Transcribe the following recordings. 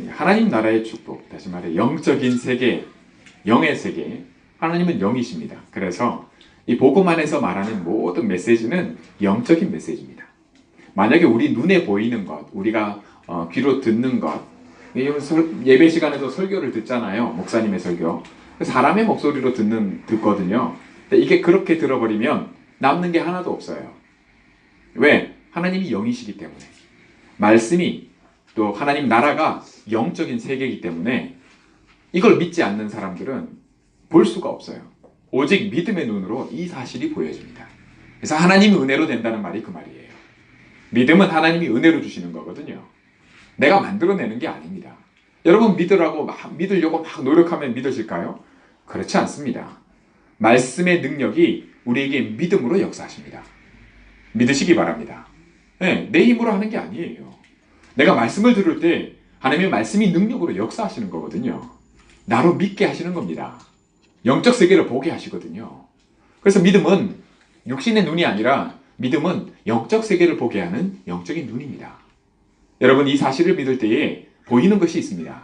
하나님 나라의 축복, 다시 말해 영적인 세계, 영의 세계, 하나님은 영이십니다. 그래서 이 복음 안에서 말하는 모든 메시지는 영적인 메시지입니다. 만약에 우리 눈에 보이는 것, 우리가 귀로 듣는 것, 예배 시간에도 설교를 듣잖아요. 목사님의 설교. 사람의 목소리로 듣거든요. 근데 이게 그렇게 들어버리면 남는 게 하나도 없어요. 왜? 하나님이 영이시기 때문에. 말씀이 또 하나님 나라가 영적인 세계이기 때문에 이걸 믿지 않는 사람들은 볼 수가 없어요. 오직 믿음의 눈으로 이 사실이 보여집니다. 그래서 하나님이 은혜로 된다는 말이 그 말이에요. 믿음은 하나님이 은혜로 주시는 거거든요. 내가 만들어내는 게 아닙니다. 여러분 믿으려고 막 노력하면 믿으실까요? 그렇지 않습니다. 말씀의 능력이 우리에게 믿음으로 역사하십니다. 믿으시기 바랍니다. 네, 내 힘으로 하는 게 아니에요. 내가 말씀을 들을 때 하나님의 말씀이 능력으로 역사하시는 거거든요. 나로 믿게 하시는 겁니다. 영적 세계를 보게 하시거든요. 그래서 믿음은 육신의 눈이 아니라 믿음은 영적 세계를 보게 하는 영적인 눈입니다. 여러분 이 사실을 믿을 때에 보이는 것이 있습니다.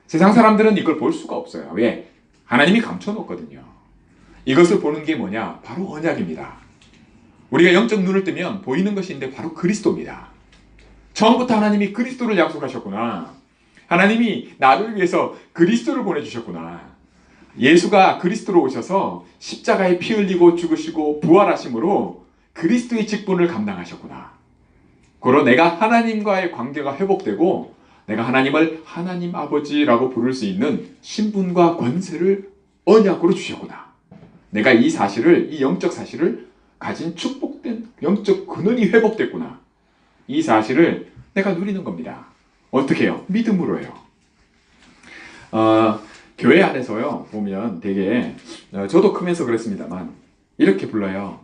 세상 사람들은 이걸 볼 수가 없어요. 왜? 하나님이 감춰놓거든요. 이것을 보는 게 뭐냐? 바로 언약입니다. 우리가 영적 눈을 뜨면 보이는 것이 있는데 바로 그리스도입니다. 처음부터 하나님이 그리스도를 약속하셨구나. 하나님이 나를 위해서 그리스도를 보내주셨구나. 예수가 그리스도로 오셔서 십자가에 피 흘리고 죽으시고 부활하심으로 그리스도의 직분을 감당하셨구나. 고로 내가 하나님과의 관계가 회복되고 내가 하나님을 하나님 아버지라고 부를 수 있는 신분과 권세를 언약으로 주셨구나. 내가 이 사실을, 이 영적 사실을 가진 축복된 영적 근원이 회복됐구나. 이 사실을 내가 누리는 겁니다. 어떻게 해요? 믿음으로요. 교회 안에서요 보면 되게 저도 크면서 그랬습니다만 이렇게 불러요.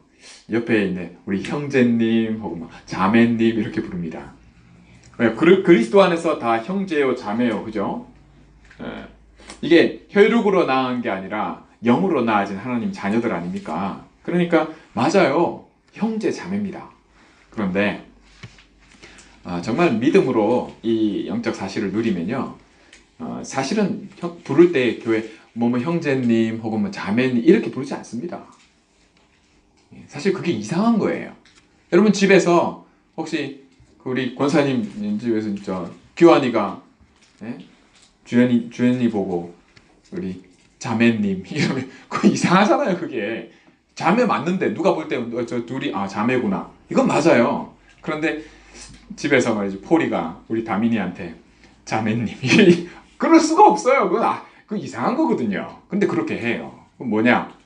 옆에 있는 우리 형제님 혹은 뭐 자매님 이렇게 부릅니다. 왜? 그리스도 안에서 다 형제요 자매요, 그죠? 이게 혈육으로 낳은 게 아니라 영으로 낳아진 하나님 자녀들 아닙니까? 그러니까 맞아요, 형제 자매입니다. 그런데 정말 믿음으로 이 영적 사실을 누리면요, 사실은 부를 때 교회 뭐 형제님 혹은 뭐 자매님 이렇게 부르지 않습니다. 사실 그게 이상한 거예요. 여러분 집에서 혹시 우리 권사님 집에서 규환이가 주연이 보고 우리 자매님 이러면 그거 이상하잖아요. 그게 자매 맞는데 누가 볼 때 저 둘이 자매구나 이건 맞아요. 그런데 집에서 말이죠, 포리가 우리 다민이한테 자매님 그럴 수가 없어요. 그건 이상한 거거든요. 근데 그렇게 해요. 그건 뭐냐?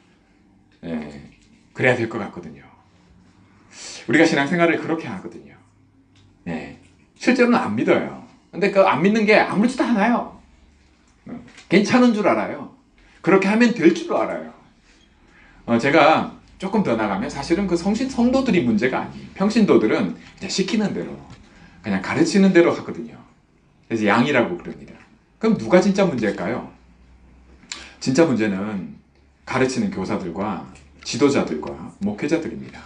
그래야 될 것 같거든요. 우리가 신앙생활을 그렇게 하거든요. 실제로는 안 믿어요. 근데 그 안 믿는 게 아무렇지도 않아요. 괜찮은 줄 알아요. 그렇게 하면 될 줄 알아요. 제가 조금 더 나가면 사실은 그 성도들이 문제가 아니에요. 평신도들은 이제 시키는 대로 그냥 가르치는 대로 하거든요. 그래서 양이라고 그럽니다. 그럼 누가 진짜 문제일까요? 진짜 문제는 가르치는 교사들과 지도자들과 목회자들입니다.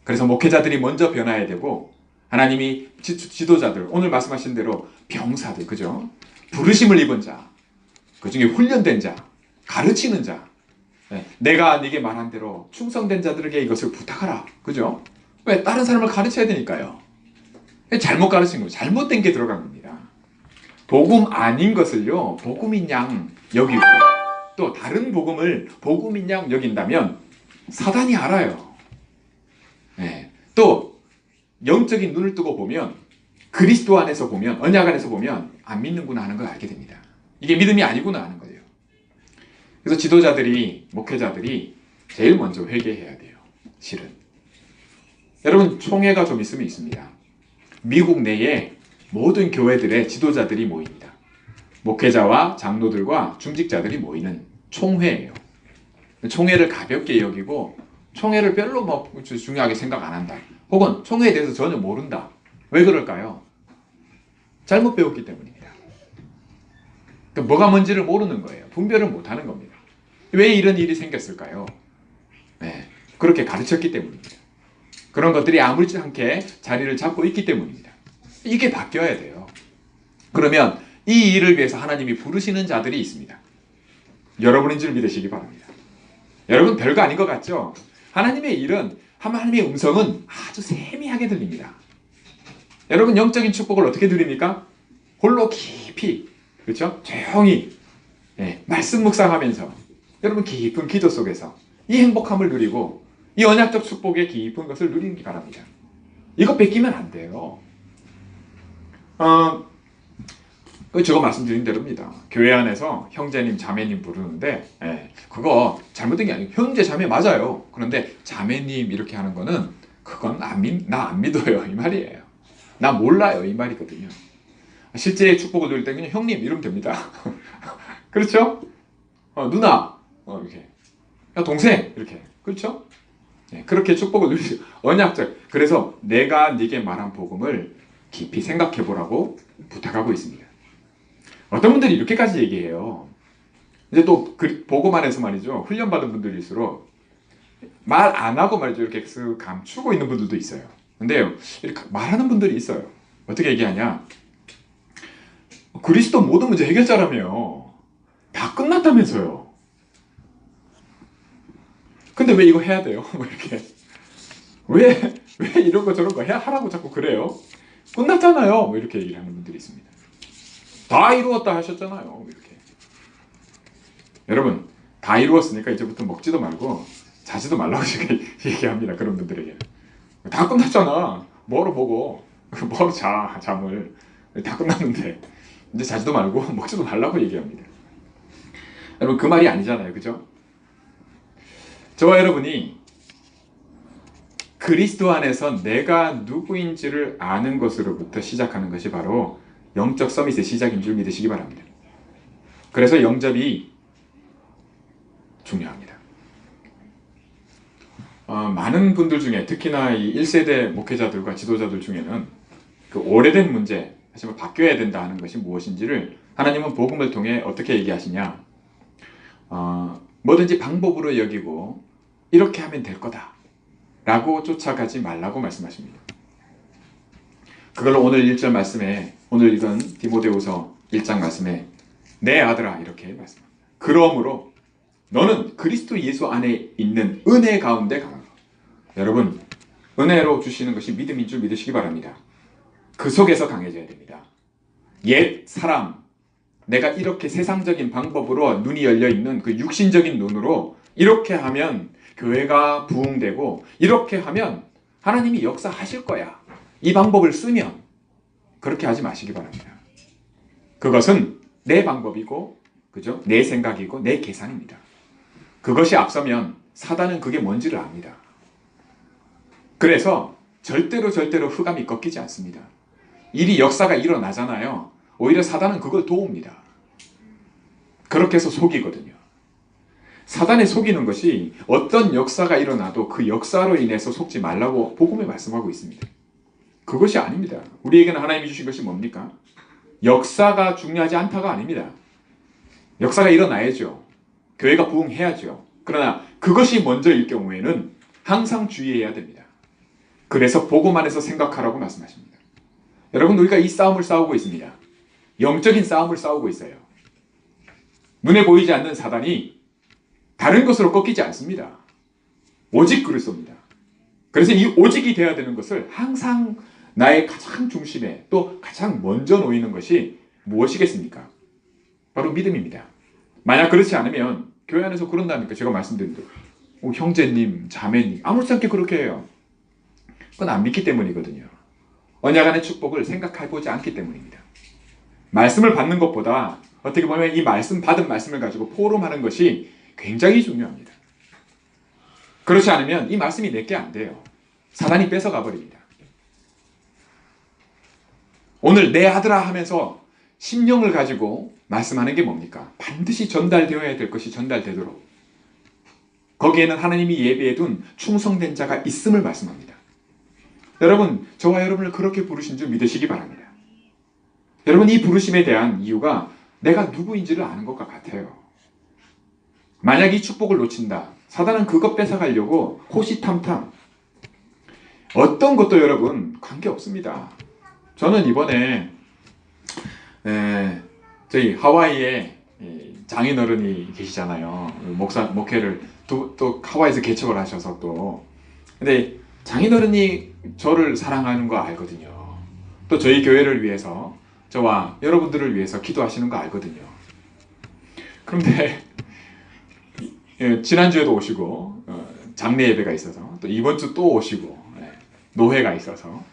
그래서 목회자들이 먼저 변화해야 되고 하나님이 지도자들, 오늘 말씀하신 대로 병사들, 그죠? 부르심을 입은 자, 그 중에 훈련된 자, 가르치는 자, 내가 네게 말한 대로 충성된 자들에게 이것을 부탁하라, 그죠? 왜? 다른 사람을 가르쳐야 되니까요. 잘못 가르친 거예요. 잘못된 게 들어간 겁니다. 복음 아닌 것을요 복음인 양 여기고 또 다른 복음을 복음인 양 여긴다면 사단이 알아요. 또 영적인 눈을 뜨고 보면 그리스도 안에서 보면 언약 안에서 보면 안 믿는구나 하는 걸 알게 됩니다. 이게 믿음이 아니구나 하는 거예요. 그래서 지도자들이 목회자들이 제일 먼저 회개해야 돼요. 실은 여러분 총회가 좀 있으면 있습니다. 미국 내에 모든 교회들의 지도자들이 모입니다. 목회자와 장로들과 중직자들이 모이는 총회예요. 총회를 가볍게 여기고 총회를 별로 뭐 중요하게 생각 안 한다. 혹은 총회에 대해서 전혀 모른다. 왜 그럴까요? 잘못 배웠기 때문입니다. 그러니까 뭐가 뭔지를 모르는 거예요. 분별을 못하는 겁니다. 왜 이런 일이 생겼을까요? 그렇게 가르쳤기 때문입니다. 그런 것들이 아무렇지 않게 자리를 잡고 있기 때문입니다. 이게 바뀌어야 돼요. 그러면 이 일을 위해서 하나님이 부르시는 자들이 있습니다. 여러분인 줄 믿으시기 바랍니다. 여러분 별거 아닌 것 같죠? 하나님의 일은, 하나님의 음성은 아주 세미하게 들립니다. 여러분 영적인 축복을 어떻게 누립니까? 홀로 깊이, 그렇죠? 조용히 말씀 묵상하면서 여러분 깊은 기도 속에서 이 행복함을 누리고 이 언약적 축복의 깊은 것을 누리기 바랍니다. 이거 뺏기면 안 돼요. 제가 말씀드린 대로입니다. 교회 안에서 형제님, 자매님 부르는데 그거 잘못된 게 아니고 형제, 자매 맞아요. 그런데 자매님 이렇게 하는 거는 그건 나 안 믿어요 이 말이에요. 나 몰라요 이 말이거든요. 실제 축복을 누릴 때는 형님 이러면 됩니다. 그렇죠? 누나 이렇게, 야, 동생 이렇게, 그렇죠? 그렇게 축복을 누리죠. 언약적. 그래서 내가 네게 말한 복음을 깊이 생각해 보라고 부탁하고 있습니다. 어떤 분들이 이렇게까지 얘기해요. 이제 또 복음 안에서 말이죠, 훈련받은 분들일수록 말 안 하고 말이죠, 이렇게 감추고 있는 분들도 있어요. 근데 이렇게 말하는 분들이 있어요. 어떻게 얘기하냐? 그리스도 모든 문제 해결자라며. 다 끝났다면서요. 근데 왜 이거 해야 돼요? 뭐 이렇게. 왜 이런 거 저런 거 하라고 자꾸 그래요? 끝났잖아요. 뭐 이렇게 얘기를 하는 분들이 있습니다. 다 이루었다 하셨잖아요. 뭐 이렇게. 여러분, 다 이루었으니까 이제부터 먹지도 말고 자지도 말라고 얘기합니다. 그런 분들에게. 다 끝났잖아. 뭐로 보고, 뭐로 잠을. 다 끝났는데. 이제 자지도 말고 먹지도 말라고 얘기합니다. 여러분, 그 말이 아니잖아요. 그죠? 저와 여러분이 그리스도 안에서 내가 누구인지를 아는 것으로부터 시작하는 것이 바로 영적 서밋의 시작인 줄 믿으시기 바랍니다. 그래서 영접이 중요합니다. 많은 분들 중에 특히나 이 1세대 목회자들과 지도자들 중에는 그 오래된 문제, 하지만 바뀌어야 된다 하는 것이 무엇인지를 하나님은 복음을 통해 어떻게 얘기하시냐? 뭐든지 방법으로 여기고 이렇게 하면 될 거다 라고 쫓아가지 말라고 말씀하십니다. 그걸로 오늘 1절 말씀에, 오늘 읽은 디모데후서 1장 말씀에 내 아들아 이렇게 말씀합니다. 그러므로 너는 그리스도 예수 안에 있는 은혜 가운데 강하라. 여러분, 은혜로 주시는 것이 믿음인 줄 믿으시기 바랍니다. 그 속에서 강해져야 됩니다. 옛 사람, 내가 이렇게 세상적인 방법으로 눈이 열려있는 그 육신적인 눈으로 이렇게 하면 교회가 부흥되고 이렇게 하면 하나님이 역사하실 거야, 이 방법을 쓰면, 그렇게 하지 마시기 바랍니다. 그것은 내 방법이고, 그죠? 내 생각이고 내 계산입니다. 그것이 앞서면 사단은 그게 뭔지를 압니다. 그래서 절대로 흑암이 꺾이지 않습니다. 일이 역사가 일어나잖아요. 오히려 사단은 그걸 도웁니다. 그렇게 해서 속이거든요. 사단에 속이는 것이 어떤 역사가 일어나도 그 역사로 인해서 속지 말라고 복음에 말씀하고 있습니다. 그것이 아닙니다. 우리에게는 하나님이 주신 것이 뭡니까? 역사가 중요하지 않다가 아닙니다. 역사가 일어나야죠. 교회가 부흥해야죠. 그러나 그것이 먼저일 경우에는 항상 주의해야 됩니다. 그래서 복음 안에서 생각하라고 말씀하십니다. 여러분, 우리가 이 싸움을 싸우고 있습니다. 영적인 싸움을 싸우고 있어요. 눈에 보이지 않는 사단이 다른 것으로 꺾이지 않습니다. 오직 그리스도입니다. 그래서 이 오직이 되어야 되는 것을 항상 나의 가장 중심에, 또 가장 먼저 놓이는 것이 무엇이겠습니까? 바로 믿음입니다. 만약 그렇지 않으면 교회 안에서 그런다니까 제가 말씀드린 대로 형제님, 자매님 아무렇지 않게 그렇게 해요. 그건 안 믿기 때문이거든요. 언약 안의 축복을 생각해보지 않기 때문입니다. 말씀을 받는 것보다 어떻게 보면 이 받은 말씀을 가지고 포럼하는 것이 굉장히 중요합니다. 그렇지 않으면 이 말씀이 내게 안 돼요. 사단이 뺏어가 버립니다. 오늘 내 아들아 하면서 심령을 가지고 말씀하는 게 뭡니까? 반드시 전달되어야 될 것이 전달되도록, 거기에는 하나님이 예비해둔 충성된 자가 있음을 말씀합니다. 여러분, 저와 여러분을 그렇게 부르신 줄 믿으시기 바랍니다. 여러분, 이 부르심에 대한 이유가 내가 누구인지를 아는 것과 같아요. 만약 이 축복을 놓친다, 사단은 그것 뺏어가려고 호시탐탐, 어떤 것도 여러분 관계없습니다. 저는 이번에 저희 하와이에 장인어른이 계시잖아요. 목회를 또 하와이에서 개척을 하셔서 또. 근데 장인어른이 저를 사랑하는 거 알거든요. 또 저희 교회를 위해서, 저와 여러분들을 위해서 기도하시는 거 알거든요. 그런데 지난주에도 오시고 장례 예배가 있어서, 또 이번 주 또 오시고 노회가 있어서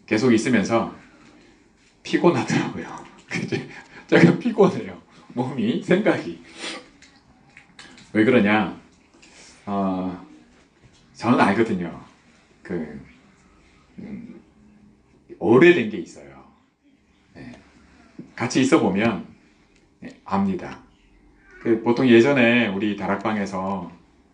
계속 있으면서 피곤하더라고요. 제가 피곤해요. 몸이, 생각이. 왜 그러냐? 저는 알거든요. 오래된 게 있어요. 같이 있어 보면 압니다. 보통 예전에 우리 다락방에서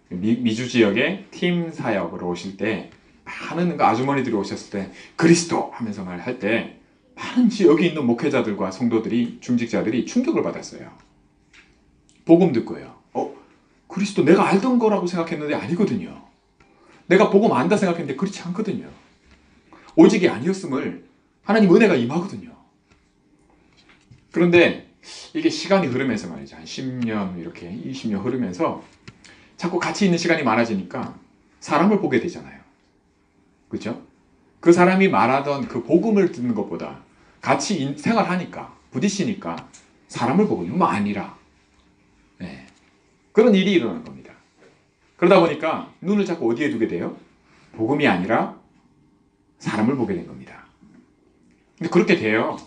미주 지역에 팀 사역으로 오실 때 많은 아주머니들이 오셨을 때 그리스도 하면서 말할 때 많은 여기 있는 목회자들과 성도들이, 중직자들이 충격을 받았어요. 복음 듣고요. 그리스도 내가 알던 거라고 생각했는데 아니거든요. 내가 복음 안다 생각했는데 그렇지 않거든요. 오직이 아니었음을 하나님 은혜가 임하거든요. 그런데 이게 시간이 흐르면서 말이죠. 한 10년 이렇게 20년 흐르면서 자꾸 같이 있는 시간이 많아지니까 사람을 보게 되잖아요. 그렇죠? 그 사람이 말하던 그 복음을 듣는 것보다 같이 생활하니까, 부딪히니까 사람을 보거든요. 뭐 아니라. 그런 일이 일어나는 겁니다. 그러다 보니까 눈을 자꾸 어디에 두게 돼요? 복음이 아니라 사람을 보게 된 겁니다. 근데 그렇게 돼요.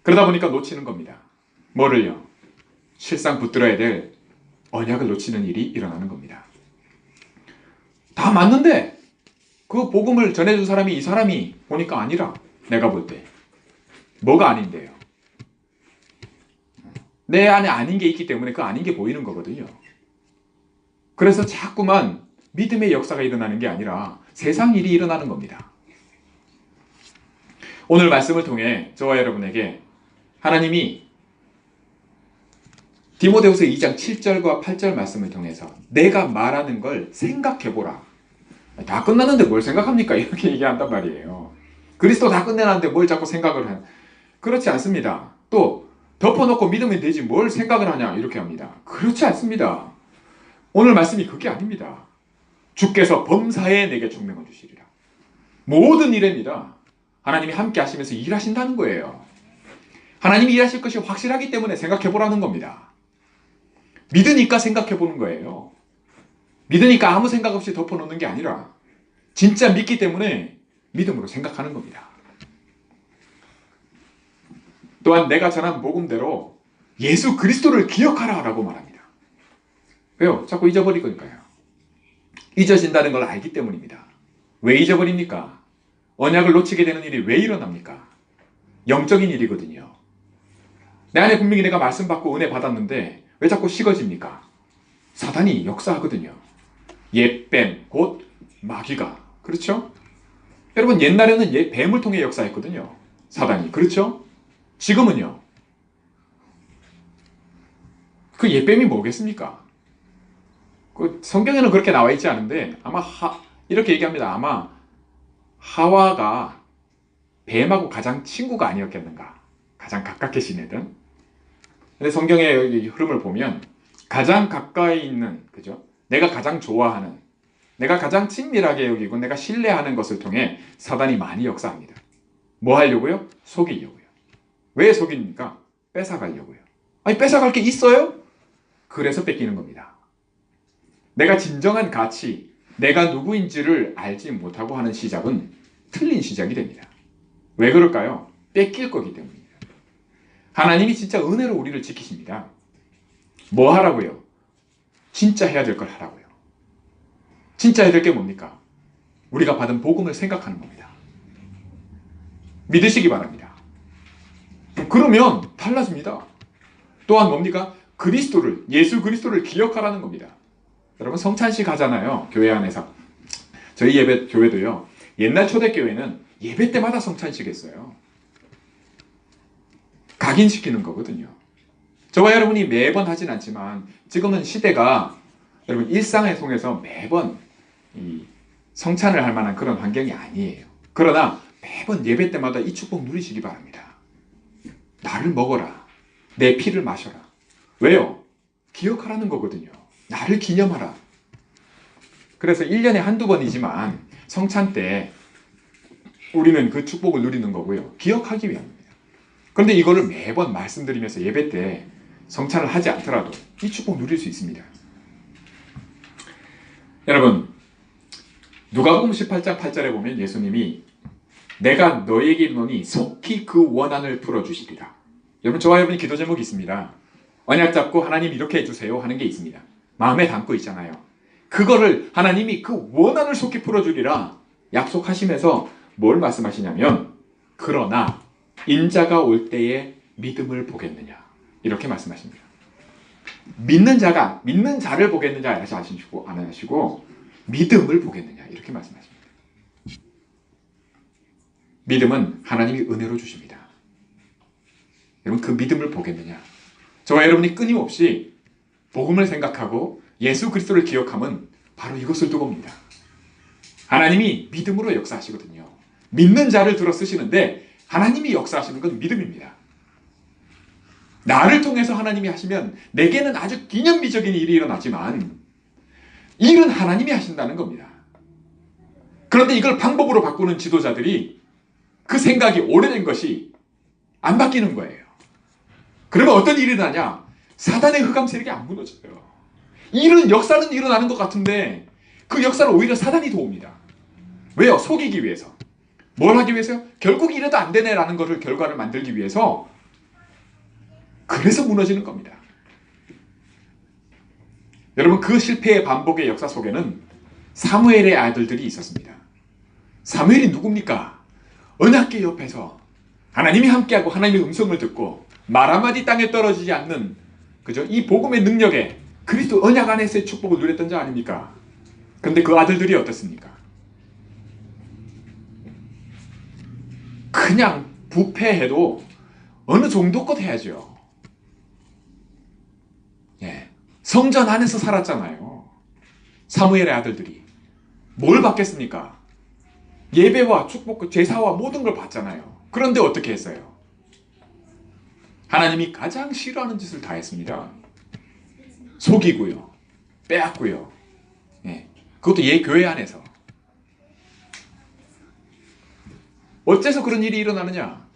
그러다 보니까 놓치는 겁니다. 뭐를요? 실상 붙들어야 될 언약을 놓치는 일이 일어나는 겁니다. 다 맞는데 그 복음을 전해준 사람이 이 사람이 보니까 아니라, 내가 볼 때 뭐가 아닌데요? 내 안에 아닌 게 있기 때문에 그 아닌 게 보이는 거거든요. 그래서 자꾸만 믿음의 역사가 일어나는 게 아니라 세상 일이 일어나는 겁니다. 오늘 말씀을 통해 저와 여러분에게 하나님이 디모데후서 2장 7절과 8절 말씀을 통해서 내가 말하는 걸 생각해보라. 다 끝났는데 뭘 생각합니까? 이렇게 얘기한단 말이에요. 그리스도 다 끝내놨는데 뭘 자꾸 생각을 해. 그렇지 않습니다. 또 덮어놓고 믿으면 되지 뭘 생각을 하냐 이렇게 합니다. 그렇지 않습니다. 오늘 말씀이 그게 아닙니다. 주께서 범사에 내게 총명을 주시리라. 모든 일입니다. 하나님이 함께 하시면서 일하신다는 거예요. 하나님이 일하실 것이 확실하기 때문에 생각해보라는 겁니다. 믿으니까 생각해보는 거예요. 믿으니까 아무 생각 없이 덮어놓는 게 아니라 진짜 믿기 때문에 믿음으로 생각하는 겁니다. 또한 내가 전한 복음대로 예수 그리스도를 기억하라 라고 말합니다. 왜요? 자꾸 잊어버릴 거니까요. 잊어진다는 걸 알기 때문입니다. 왜 잊어버립니까? 언약을 놓치게 되는 일이 왜 일어납니까? 영적인 일이거든요. 내 안에 분명히 내가 말씀 받고 은혜 받았는데 왜 자꾸 식어집니까? 사단이 역사하거든요. 옛뱀, 곧 마귀가. 그렇죠? 여러분 옛날에는 뱀을 통해 역사했거든요. 사단이. 그렇죠? 지금은요. 그 옛뱀이 뭐겠습니까? 성경에는 그렇게 나와 있지 않은데 아마 이렇게 얘기합니다. 아마 하와가 뱀하고 가장 친구가 아니었겠는가. 가장 가깝게 지내던. 근데 성경의 흐름을 보면 가장 가까이 있는, 그죠? 내가 가장 좋아하는, 내가 가장 친밀하게 여기고 내가 신뢰하는 것을 통해 사단이 많이 역사합니다. 뭐 하려고요? 속이려고요. 왜 속입니까? 뺏어가려고요. 아니 뺏어갈 게 있어요? 그래서 뺏기는 겁니다. 내가 진정한 가치, 내가 누구인지를 알지 못하고 하는 시작은 틀린 시작이 됩니다. 왜 그럴까요? 뺏길 거기 때문입니다. 하나님이 진짜 은혜로 우리를 지키십니다. 뭐 하라고요? 진짜 해야 될 걸 하라고요. 진짜 해야 될 게 뭡니까? 우리가 받은 복음을 생각하는 겁니다. 믿으시기 바랍니다. 그러면 달라집니다. 또한 뭡니까? 그리스도를, 예수 그리스도를 기억하라는 겁니다. 여러분 성찬식 하잖아요. 교회 안에서. 저희 교회도요. 옛날 초대교회는 예배 때마다 성찬식 했어요. 각인시키는 거거든요. 저와 여러분이 매번 하진 않지만 지금은 시대가 여러분 일상을 통해서 매번 이 성찬을 할 만한 그런 환경이 아니에요. 그러나 매번 예배 때마다 이 축복 누리시기 바랍니다. 나를 먹어라. 내 피를 마셔라. 왜요? 기억하라는 거거든요. 나를 기념하라. 그래서 1년에 한두 번이지만 성찬 때 우리는 그 축복을 누리는 거고요. 기억하기 위함입니다. 그런데 이거를 매번 말씀드리면서 예배 때 성찬을 하지 않더라도 이 축복 누릴 수 있습니다. 여러분, 누가복음 18장 8절에 보면 예수님이 내가 너에게 이르노니 속히 그 원한을 풀어주시리라. 여러분, 저와 여러분이 기도 제목이 있습니다. 언약 잡고 하나님 이렇게 해주세요 하는 게 있습니다. 마음에 담고 있잖아요. 그거를 하나님이 그 원한을 속히 풀어주리라 약속하시면서 뭘 말씀하시냐면 그러나 인자가 올 때에 믿음을 보겠느냐 이렇게 말씀하십니다. 믿는 자를 보겠느냐 하시고 안 하시고 믿음을 보겠느냐 이렇게 말씀하십니다. 믿음은 하나님이 은혜로 주십니다. 여러분, 그 믿음을 보겠느냐? 저와 여러분이 끊임없이 복음을 생각하고 예수 그리스도를 기억하면 바로 이것을 두고입니다. 하나님이 믿음으로 역사하시거든요. 믿는 자를 들어 쓰시는데 하나님이 역사하시는 건 믿음입니다. 나를 통해서 하나님이 하시면 내게는 아주 기념비적인 일이 일어나지만 일은 하나님이 하신다는 겁니다. 그런데 이걸 방법으로 바꾸는 지도자들이 그 생각이 오래된 것이 안 바뀌는 거예요. 그러면 어떤 일이 일어나냐? 사단의 흑암 세력이 안 무너져요. 일은 역사는 일어나는 것 같은데 그 역사를 오히려 사단이 도웁니다. 왜요? 속이기 위해서. 뭘 하기 위해서요? 결국 이래도 안 되네라는 것을 결과를 만들기 위해서. 그래서 무너지는 겁니다. 여러분, 그 실패의 반복의 역사 속에는 사무엘의 아들들이 있었습니다. 사무엘이 누굽니까? 언약궤 옆에서 하나님이 함께하고 하나님의 음성을 듣고 말 한마디 땅에 떨어지지 않는 그죠? 이 복음의 능력에 그리스도 언약 안에서의 축복을 누렸던 자 아닙니까? 그런데 그 아들들이 어떻습니까? 그냥 부패해도 어느 정도껏 해야죠. 예. 성전 안에서 살았잖아요. 사무엘의 아들들이. 뭘 받겠습니까? 예배와 축복, 제사와 모든 걸 받잖아요. 그런데 어떻게 했어요? 하나님이 가장 싫어하는 짓을 다 했습니다. 속이고요. 빼앗고요. 예. 그것도 교회 안에서. 어째서 그런 일이 일어나느냐?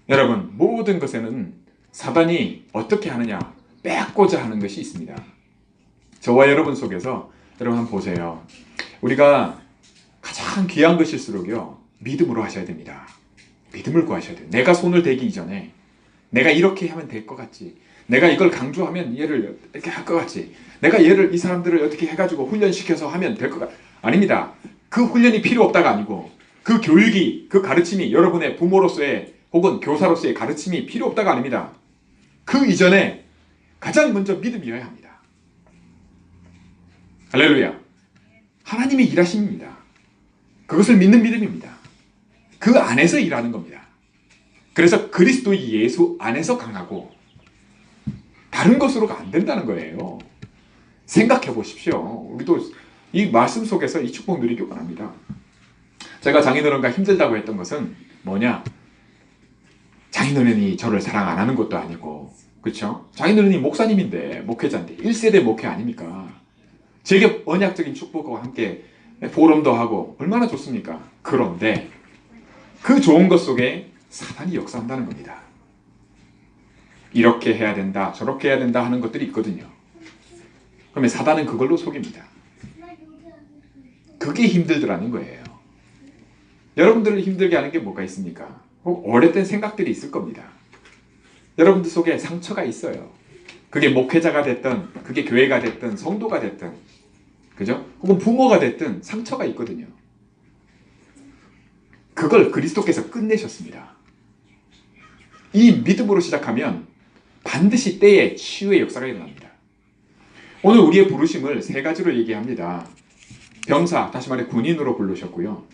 여러분, 모든 것에는 사단이 어떻게 하느냐? 빼앗고자 하는 것이 있습니다. 저와 여러분 속에서 여러분 한번 보세요. 우리가 가장 귀한 것일수록요, 믿음으로 하셔야 됩니다. 믿음을 구하셔야 돼요. 내가 손을 대기 이전에 내가 이렇게 하면 될 것 같지. 내가 이걸 강조하면 얘를 이렇게 할 것 같지. 내가 얘를, 이 사람들을 어떻게 해가지고 훈련시켜서 하면 될 것 같... 아닙니다. 그 훈련이 필요 없다가 아니고 그 교육이, 그 가르침이 여러분의 부모로서의 혹은 교사로서의 가르침이 필요 없다가 아닙니다. 그 이전에 가장 먼저 믿음이어야 합니다. 할렐루야. 하나님의 일하심입니다. 그것을 믿는 믿음입니다. 그 안에서 일하는 겁니다. 그래서 그리스도 예수 안에서 강하고 다른 것으로가 안 된다는 거예요. 생각해 보십시오. 우리도 이 말씀 속에서 이 축복 누리기 원합니다. 제가 장인어른과 힘들다고 했던 것은 뭐냐? 장인어른이 저를 사랑 안 하는 것도 아니고, 그렇죠? 장인어른이 목사님인데, 목회자인데 1세대 목회 아닙니까? 제게 언약적인 축복과 함께 보름도 하고 얼마나 좋습니까? 그런데 그 좋은 것 속에 사단이 역사한다는 겁니다. 이렇게 해야 된다, 저렇게 해야 된다 하는 것들이 있거든요. 그러면 사단은 그걸로 속입니다. 그게 힘들더라는 거예요. 여러분들을 힘들게 하는 게 뭐가 있습니까? 오래된 생각들이 있을 겁니다. 여러분들 속에 상처가 있어요. 그게 목회자가 됐든, 그게 교회가 됐든, 성도가 됐든, 그죠? 혹은 부모가 됐든 상처가 있거든요. 그걸 그리스도께서 끝내셨습니다. 이 믿음으로 시작하면 반드시 때에 치유의 역사가 일어납니다. 오늘 우리의 부르심을 세 가지로 얘기합니다. 병사, 다시 말해 군인으로 부르셨고요.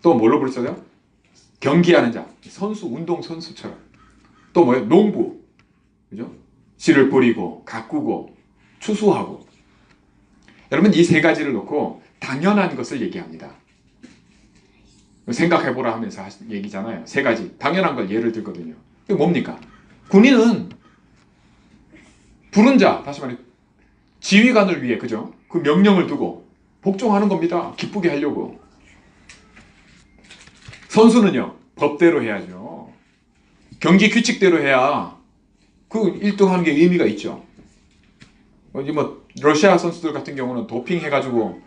또 뭘로 부르셨어요? 경기하는 자, 선수, 운동 선수처럼. 또 뭐예요? 농부, 그죠? 씨를 뿌리고, 가꾸고, 추수하고. 여러분, 이 세 가지를 놓고 당연한 것을 얘기합니다. 생각해보라 하면서 얘기잖아요. 세 가지 당연한 걸 예를 들거든요. 그게 뭡니까? 군인은 부른 자, 다시 말해 지휘관을 위해, 그죠? 그 명령을 두고 복종하는 겁니다. 기쁘게 하려고. 선수는요, 법대로 해야죠. 경기 규칙대로 해야 그 1등 하는 게 의미가 있죠. 러시아 선수들 같은 경우는 도핑 해가지고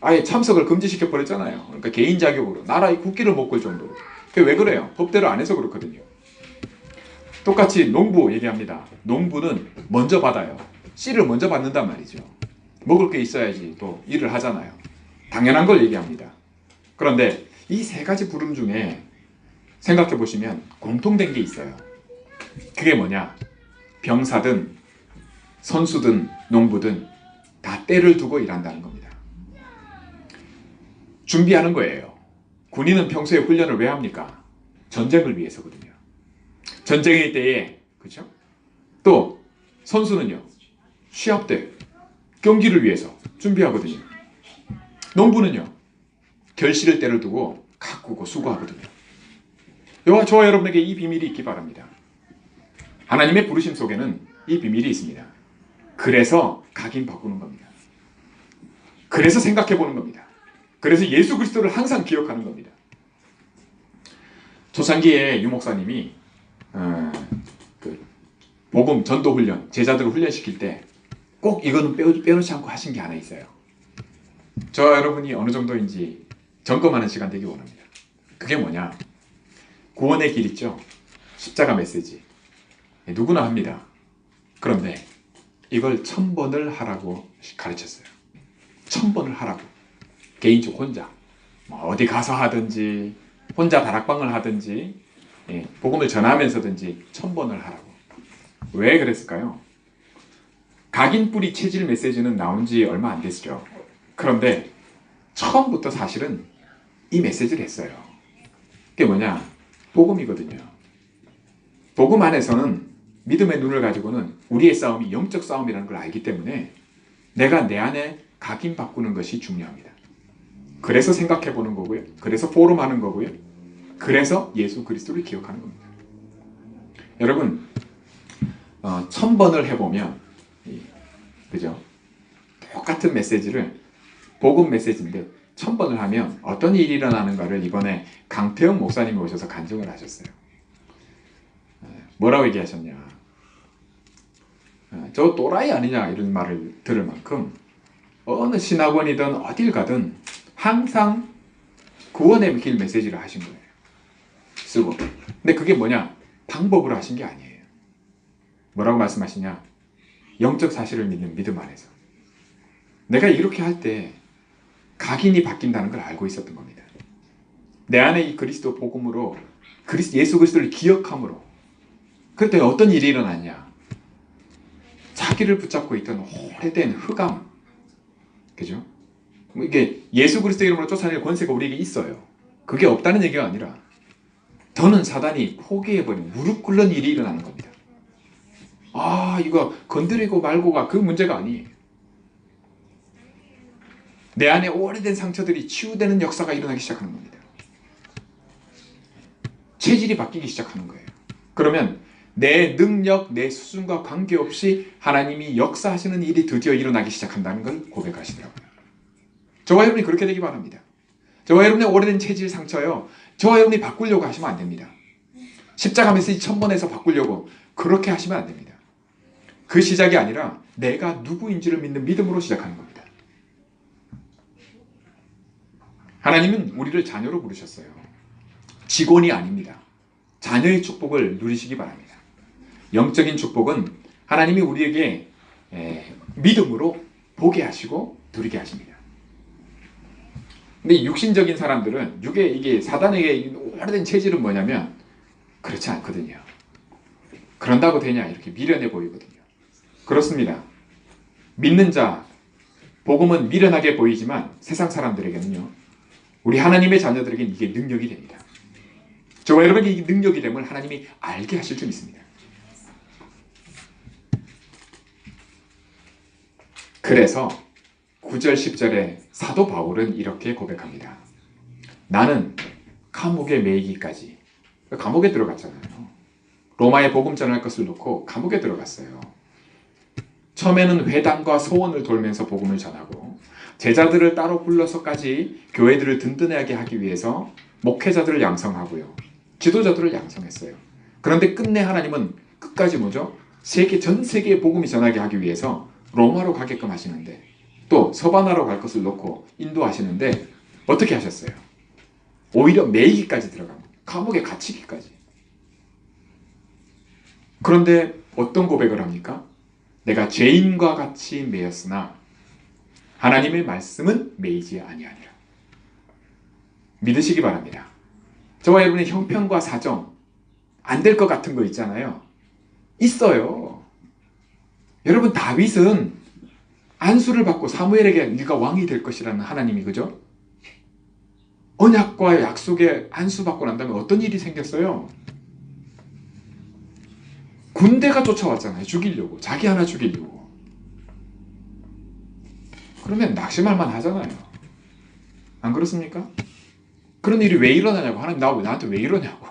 아예 참석을 금지시켜 버렸잖아요. 그러니까 개인 자격으로 나라의 국기를 못 걸 정도로. 그게 왜 그래요? 법대로 안 해서 그렇거든요. 똑같이 농부 얘기합니다. 농부는 먼저 받아요. 씨를 먼저 받는단 말이죠. 먹을 게 있어야지 또 일을 하잖아요. 당연한 걸 얘기합니다. 그런데 이 세 가지 부름 중에 생각해 보시면 공통된 게 있어요. 그게 뭐냐? 병사든 선수든 농부든 다 때를 두고 일한다는 겁니다. 준비하는 거예요. 군인은 평소에 훈련을 왜 합니까? 전쟁을 위해서거든요. 전쟁의 때에, 그렇죠? 또 선수는요, 시합 때 경기를 위해서 준비하거든요. 농부는요, 결실을 때를 두고 가꾸고 수고하거든요. 저와 여러분에게 이 비밀이 있기 바랍니다. 하나님의 부르심 속에는 이 비밀이 있습니다. 그래서 각인 바꾸는 겁니다. 그래서 생각해 보는 겁니다. 그래서 예수 그리스도를 항상 기억하는 겁니다. 초창기에 유목사님이 복음 전도 훈련, 제자들을 훈련시킬 때 꼭 이거는 빼놓지 않고 하신 게 하나 있어요. 저와 여러분이 어느 정도인지 점검하는 시간 되기 원합니다. 그게 뭐냐? 구원의 길 있죠? 십자가 메시지. 누구나 합니다. 그런데 이걸 1000번을 하라고 가르쳤어요. 1000번을 하라고. 개인적으로 혼자. 어디 가서 하든지, 혼자 다락방을 하든지, 복음을 전하면서든지 1000번을 하라고. 왜 그랬을까요? 각인뿌리 체질 메시지는 나온 지 얼마 안 됐죠. 그런데 처음부터 사실은 이 메시지를 했어요. 그게 뭐냐? 복음이거든요. 복음 안에서는 믿음의 눈을 가지고는 우리의 싸움이 영적 싸움이라는 걸 알기 때문에 내가 내 안에 각인 바꾸는 것이 중요합니다. 그래서 생각해 보는 거고요. 그래서 포럼하는 거고요. 그래서 예수 그리스도를 기억하는 겁니다. 여러분 1000번을 해보면 그죠? 똑같은 메시지를 복음 메시지인데 1000번을 하면 어떤 일이 일어나는가를 이번에 강태영 목사님이 오셔서 간증을 하셨어요. 뭐라고 얘기하셨냐? 저 또라이 아니냐 이런 말을 들을 만큼 어느 신학원이든 어딜 가든 항상 구원의 길 메시지를 하신 거예요. 쓰고. 근데 그게 뭐냐? 방법으로 하신 게 아니에요. 뭐라고 말씀하시냐? 영적 사실을 믿는 믿음 안에서. 내가 이렇게 할 때 각인이 바뀐다는 걸 알고 있었던 겁니다. 내 안에 이 그리스도 복음으로 예수 그리스도를 기억함으로 그랬더니 어떤 일이 일어났냐? 자기를 붙잡고 있던 오래된 흑암, 그죠? 이게 예수 그리스도 이름으로 쫓아낼 권세가 우리에게 있어요. 그게 없다는 얘기가 아니라 더는 사단이 포기해버린 무릎 꿇는 일이 일어나는 겁니다. 이거 건드리고 말고가 그 문제가 아니에요. 내 안에 오래된 상처들이 치유되는 역사가 일어나기 시작하는 겁니다. 체질이 바뀌기 시작하는 거예요. 그러면 내 능력, 내 수준과 관계없이 하나님이 역사하시는 일이 드디어 일어나기 시작한다는 걸 고백하시더라고요. 저와 여러분이 그렇게 되기 바랍니다. 저와 여러분의 오래된 체질 상처요. 저와 여러분이 바꾸려고 하시면 안 됩니다. 십자가 메시지 1000번에서 바꾸려고 그렇게 하시면 안 됩니다. 그 시작이 아니라 내가 누구인지를 믿는 믿음으로 시작하는 겁니다. 하나님은 우리를 자녀로 부르셨어요. 직원이 아닙니다. 자녀의 축복을 누리시기 바랍니다. 영적인 축복은 하나님이 우리에게 믿음으로 보게 하시고 누리게 하십니다. 근데 육신적인 사람들은 이게 사단에게 오래된 체질은 뭐냐면 그렇지 않거든요. 그런다고 되냐 이렇게 미련해 보이거든요. 그렇습니다. 믿는 자, 복음은 미련하게 보이지만 세상 사람들에게는요. 우리 하나님의 자녀들에게는 이게 능력이 됩니다. 저와 여러분에게 이 능력이 됨을 하나님이 알게 하실 줄 믿습니다. 그래서 9절 10절에 사도 바울은 이렇게 고백합니다. 나는 감옥에 매이기까지. 감옥에 들어갔잖아요. 로마에 복음 전할 것을 놓고 감옥에 들어갔어요. 처음에는 회당과 소원을 돌면서 복음을 전하고 제자들을 따로 불러서까지 교회들을 든든하게 하기 위해서 목회자들을 양성하고요. 지도자들을 양성했어요. 그런데 끝내 하나님은 끝까지 뭐죠? 전 세계에 복음이 전하게 하기 위해서 로마로 가게끔 하시는데 또 서바나로 갈 것을 놓고 인도하시는데 어떻게 하셨어요? 오히려 매이기까지 들어갑니다. 감옥에 갇히기까지. 그런데 어떤 고백을 합니까? 내가 죄인과 같이 매였으나 하나님의 말씀은 매이지 아니하니라. 믿으시기 바랍니다. 저와 여러분의 형편과 사정 안 될 것 같은 거 있잖아요. 있어요. 여러분 다윗은 안수를 받고 사무엘에게 네가 왕이 될 것이라는 하나님이 그죠? 언약과 약속에 안수받고 난 다음에 어떤 일이 생겼어요? 군대가 쫓아왔잖아요. 죽이려고. 자기 하나 죽이려고. 그러면 낙심할만 하잖아요. 안 그렇습니까? 그런 일이 왜 일어나냐고. 하나님 나한테 왜 이러냐고.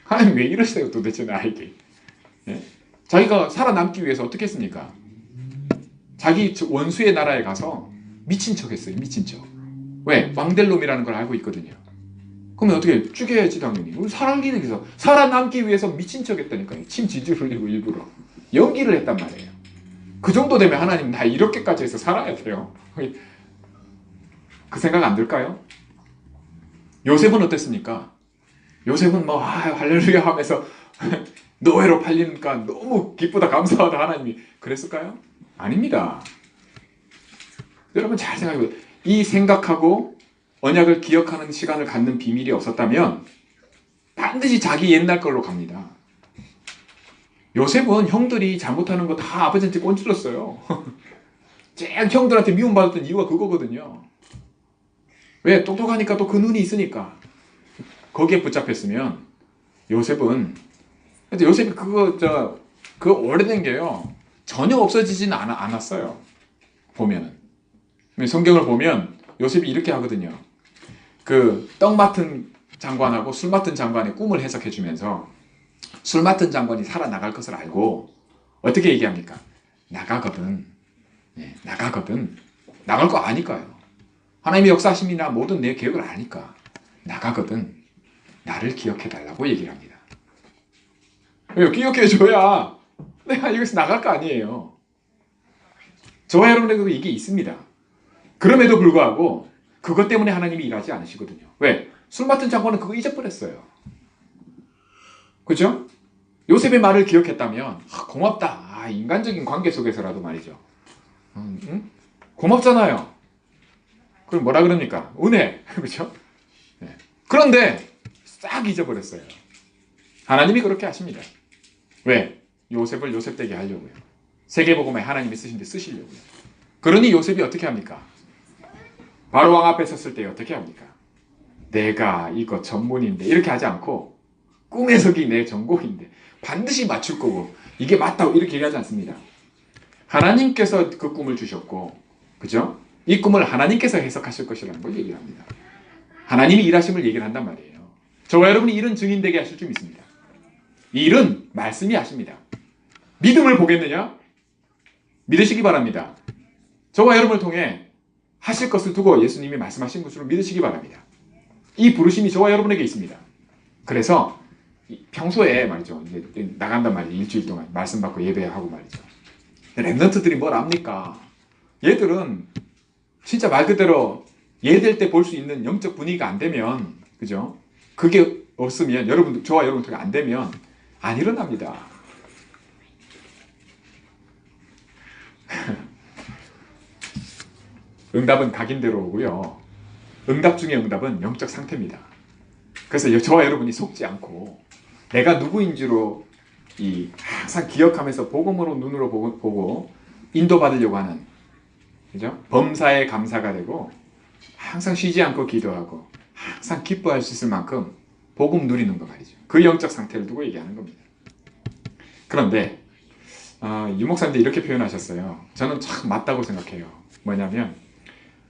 하나님 왜 이러세요 도대체 나에게. 예? 자기가 살아남기 위해서 어떻게 했습니까? 자기 원수의 나라에 가서 미친 척 했어요. 미친 척. 왜? 왕될 놈이라는 걸 알고 있거든요. 그러면 어떻게 죽여야지 당연히. 살아남기 위해서 살아남기 위해서 미친 척 했다니까요. 침 지지 흘리고 일부러 연기를 했단 말이에요. 그 정도 되면 하나님 나 이렇게까지 해서 살아야 돼요. 그 생각 안 들까요? 요셉은 어땠습니까? 요셉은 뭐 할렐루야 하면서 노예로 팔리니까 너무 기쁘다 감사하다 하나님이 그랬을까요? 아닙니다. 여러분 잘 생각해보세요. 이 생각하고 언약을 기억하는 시간을 갖는 비밀이 없었다면 반드시 자기 옛날 걸로 갑니다. 요셉은 형들이 잘못하는 거 다 아버지한테 꼰질렀어요. 제일 형들한테 미움받았던 이유가 그거거든요. 왜? 똑똑하니까 또 그 눈이 있으니까. 거기에 붙잡혔으면 요셉은 그거 오래된 게요. 전혀 없어지지는 않았어요. 보면은. 성경을 보면 요셉이 이렇게 하거든요. 그 떡 맡은 장관하고 술 맡은 장관의 꿈을 해석해 주면서 술 맡은 장관이 살아나갈 것을 알고 어떻게 얘기합니까? 나가거든. 네, 나가거든. 나갈 거 아니까요. 하나님의 역사심이나 모든 내 계획을 아니까 나가거든. 나를 기억해 달라고 얘기를 합니다. 기억해 줘야 내가 여기서 나갈 거 아니에요. 저와 여러분에게도 이게 있습니다. 그럼에도 불구하고 그것 때문에 하나님이 일하지 않으시거든요. 왜? 술 맡은 장관은 그거 잊어버렸어요. 그죠? 요셉의 말을 기억했다면 고맙다. 인간적인 관계 속에서라도 말이죠. 응? 고맙잖아요. 그럼 뭐라 그럽니까? 은혜. 그렇죠? 네. 그런데 싹 잊어버렸어요. 하나님이 그렇게 하십니다. 왜? 요셉을 요셉되게 하려고요. 세계복음에 하나님이 쓰신데 쓰시려고요. 그러니 요셉이 어떻게 합니까? 바로 왕 앞에 섰을 때 어떻게 합니까? 내가 이거 전문인데 이렇게 하지 않고 꿈해석이 내 전공인데 반드시 맞출 거고 이게 맞다고 이렇게 얘기하지 않습니다. 하나님께서 그 꿈을 주셨고 그죠? 이 꿈을 하나님께서 해석하실 것이라는 걸 얘기를 합니다. 하나님이 일하심을 얘기를 한단 말이에요. 저와 여러분이 이런 증인되게 하실 줄 믿습니다. 이 일은 말씀이 하십니다. 믿음을 보겠느냐? 믿으시기 바랍니다. 저와 여러분을 통해 하실 것을 두고 예수님이 말씀하신 것으로 믿으시기 바랍니다. 이 부르심이 저와 여러분에게 있습니다. 그래서 평소에 말이죠. 이제 나간단 말이에요. 일주일 동안 말씀 받고 예배하고 말이죠. 랩런트들이 뭘 압니까? 얘들은 진짜 말 그대로 예될 때 볼 수 있는 영적 분위기가 안 되면 그죠? 그게 없으면 저와 여러분들이 안 되면 안 일어납니다. 응답은 각인대로 오고요. 응답 중에 응답은 영적 상태입니다. 그래서 저와 여러분이 속지 않고 내가 누구인지로 항상 기억하면서 복음으로 눈으로 보고 인도받으려고 하는 그죠? 범사에 감사가 되고 항상 쉬지 않고 기도하고 항상 기뻐할 수 있을 만큼 복음 누리는 거 말이죠. 그 영적 상태를 두고 얘기하는 겁니다. 그런데 유 목사님도 이렇게 표현하셨어요. 저는 참 맞다고 생각해요. 뭐냐면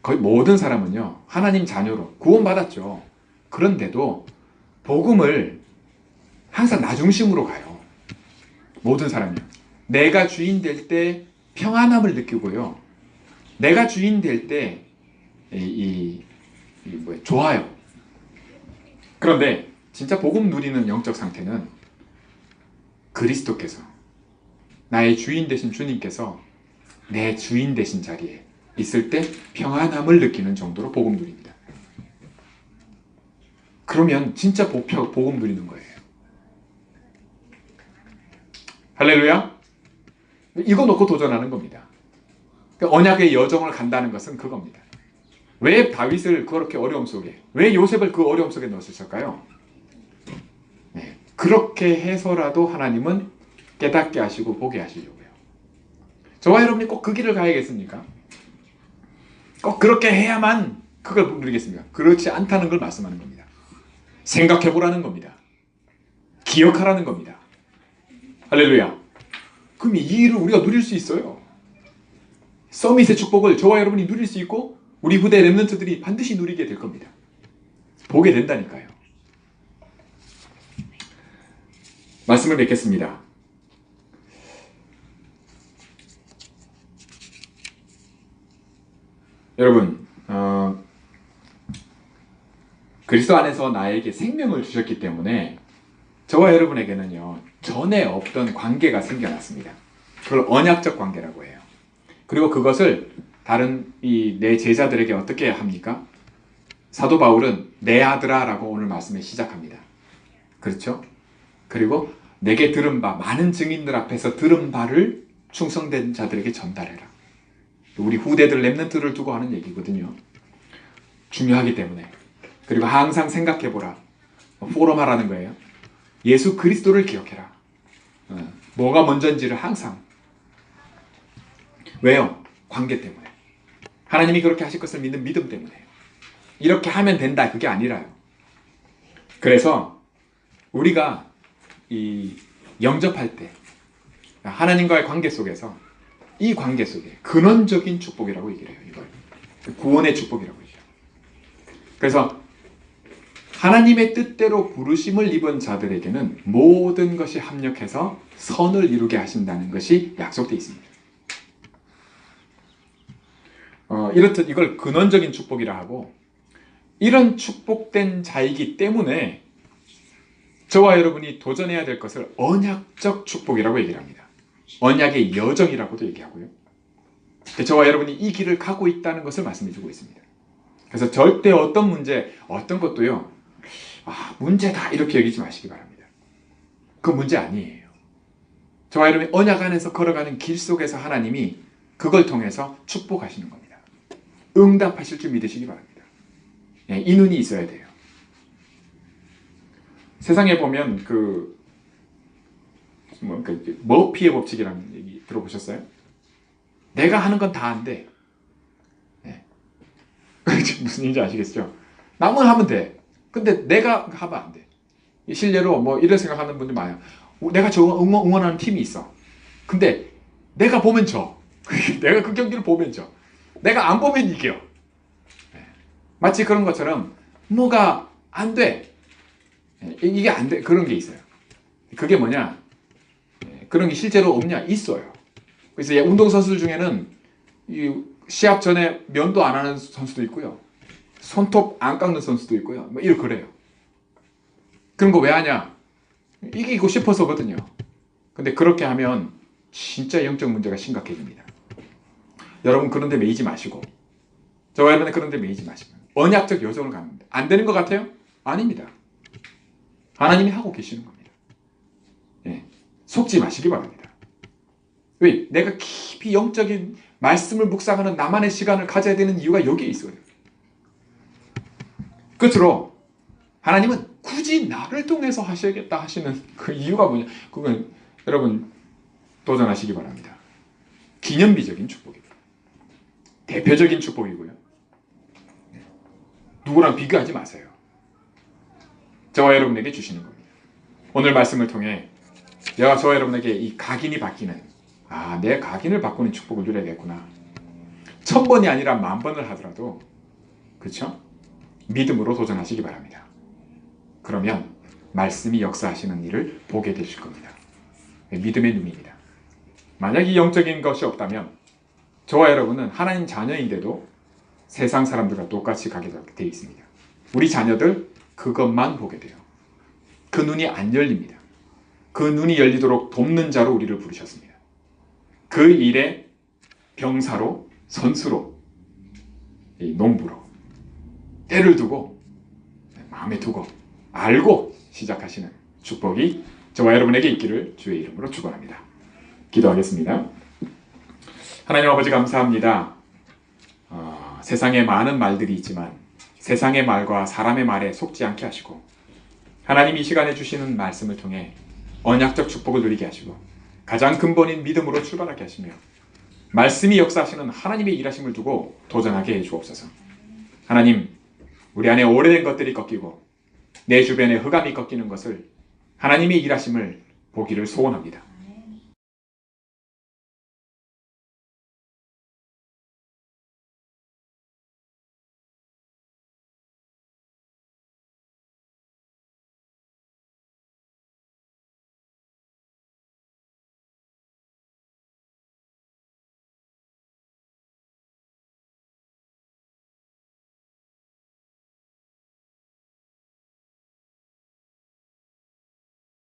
거의 모든 사람은요, 하나님 자녀로 구원받았죠. 그런데도 복음을 항상 나 중심으로 가요. 모든 사람이요. 내가 주인 될 때 평안함을 느끼고요. 내가 주인 될 때 좋아요. 그런데 진짜 복음 누리는 영적 상태는 그리스도께서, 나의 주인 되신 주님께서 내 주인 되신 자리에 있을 때 평안함을 느끼는 정도로 복음 누립니다. 그러면 진짜 복음 누리는 거예요. 할렐루야. 이거 놓고 도전하는 겁니다. 언약의 여정을 간다는 것은 그겁니다. 왜 다윗을 그렇게 어려움 속에, 왜 요셉을 그 어려움 속에 넣으셨을까요? 네, 그렇게 해서라도 하나님은 깨닫게 하시고 보게 하시려고요. 저와 여러분이 꼭 그 길을 가야겠습니까? 꼭 그렇게 해야만 그걸 누리겠습니까? 그렇지 않다는 걸 말씀하는 겁니다. 생각해보라는 겁니다. 기억하라는 겁니다. 할렐루야. 그럼 이 일을 우리가 누릴 수 있어요. 서밋의 축복을 저와 여러분이 누릴 수 있고 우리 후대 렘넌트들이 반드시 누리게 될 겁니다. 보게 된다니까요. 말씀을 맺겠습니다. 여러분, 그리스도 안에서 나에게 생명을 주셨기 때문에 저와 여러분에게는요, 전에 없던 관계가 생겨났습니다. 그걸 언약적 관계라고 해요. 그리고 그것을 다른 내 제자들에게 어떻게 합니까? 사도 바울은 내 아들아 라고 오늘 말씀에 시작합니다. 그렇죠? 그리고 내게 들은 바, 많은 증인들 앞에서 들은 바를 충성된 자들에게 전달해라. 우리 후대들 렘넌트를 두고 하는 얘기거든요. 중요하기 때문에. 그리고 항상 생각해보라. 포럼 하라는 거예요. 예수 그리스도를 기억해라. 뭐가 먼저인지를 항상. 왜요? 관계 때문에. 하나님이 그렇게 하실 것을 믿는 믿음 때문에. 이렇게 하면 된다. 그게 아니라요. 그래서 우리가 이 영접할 때 하나님과의 관계 속에서 이 관계 속에 근원적인 축복이라고 얘기를 해요. 이걸 구원의 축복이라고 하죠. 그래서 하나님의 뜻대로 부르심을 입은 자들에게는 모든 것이 합력해서 선을 이루게 하신다는 것이 약속되어 있습니다. 이렇듯 이걸 근원적인 축복이라 하고, 이런 축복된 자이기 때문에 저와 여러분이 도전해야 될 것을 언약적 축복이라고 얘기를 합니다. 언약의 여정이라고도 얘기하고요. 저와 여러분이 이 길을 가고 있다는 것을 말씀해 주고 있습니다. 그래서 절대 어떤 문제, 어떤 것도요, 문제다 이렇게 여기지 마시기 바랍니다. 그 문제 아니에요. 저와 여러분이 언약 안에서 걸어가는 길 속에서 하나님이 그걸 통해서 축복하시는 겁니다. 응답하실 줄 믿으시기 바랍니다. 네, 이 눈이 있어야 돼요. 세상에 보면 머피의 법칙이라는 얘기 들어보셨어요? 내가 하는 건 다 안 돼. 네. 무슨 얘기인지 아시겠죠? 남은 하면 돼. 근데 내가 하면 안 돼. 실례로 이런 생각하는 분들 많아요. 내가 저 응원하는 팀이 있어. 근데 내가 보면 져. 내가 그 경기를 보면 져. 내가 안 보면 이겨. 네. 마치 그런 것처럼 뭐가 안 돼. 이게 안 돼. 그런 게 있어요. 그게 뭐냐? 그런 게 실제로 없냐? 있어요. 그래서 운동선수들 중에는 시합 전에 면도 안 하는 선수도 있고요. 손톱 안 깎는 선수도 있고요. 이렇게 그래요. 그런 거 왜 하냐? 이기고 싶어서거든요. 근데 그렇게 하면 진짜 영적 문제가 심각해집니다. 여러분 그런 데 매이지 마시고, 저와 여러분은 그런 데 매이지 마시고 언약적 여정을 갑니다. 안 되는 것 같아요? 아닙니다. 하나님이 하고 계시는 겁니다. 예, 속지 마시기 바랍니다. 왜? 내가 깊이 영적인 말씀을 묵상하는 나만의 시간을 가져야 되는 이유가 여기에 있어요. 끝으로 하나님은 굳이 나를 통해서 하셔야겠다 하시는 그 이유가 뭐냐? 그건 여러분 도전하시기 바랍니다. 기념비적인 축복입니다. 대표적인 축복이고요. 누구랑 비교하지 마세요. 저와 여러분에게 주시는 겁니다. 오늘 말씀을 통해 저와 여러분에게 이 각인이 바뀌는, 내 각인을 바꾸는 축복을 누려야겠구나. 1000번이 아니라 10,000번을 하더라도, 그렇죠? 믿음으로 도전하시기 바랍니다. 그러면 말씀이 역사하시는 일을 보게 되실 겁니다. 믿음의 눈입니다. 만약 이 영적인 것이 없다면 저와 여러분은 하나님 자녀인데도 세상 사람들과 똑같이 가게 되어 있습니다. 우리 자녀들 그것만 보게 돼요. 그 눈이 안 열립니다. 그 눈이 열리도록 돕는 자로 우리를 부르셨습니다. 그 일에 병사로, 선수로, 농부로 때를 두고 마음에 두고 알고 시작하시는 축복이 저와 여러분에게 있기를 주의 이름으로 축원합니다. 기도하겠습니다. 하나님 아버지 감사합니다. 세상에 많은 말들이 있지만 세상의 말과 사람의 말에 속지 않게 하시고 하나님 이 시간에 주시는 말씀을 통해 언약적 축복을 누리게 하시고 가장 근본인 믿음으로 출발하게 하시며 말씀이 역사하시는 하나님의 일하심을 두고 도전하게 해주옵소서. 하나님, 우리 안에 오래된 것들이 꺾이고 내 주변에 흑암이 꺾이는 것을 하나님의 일하심을 보기를 소원합니다.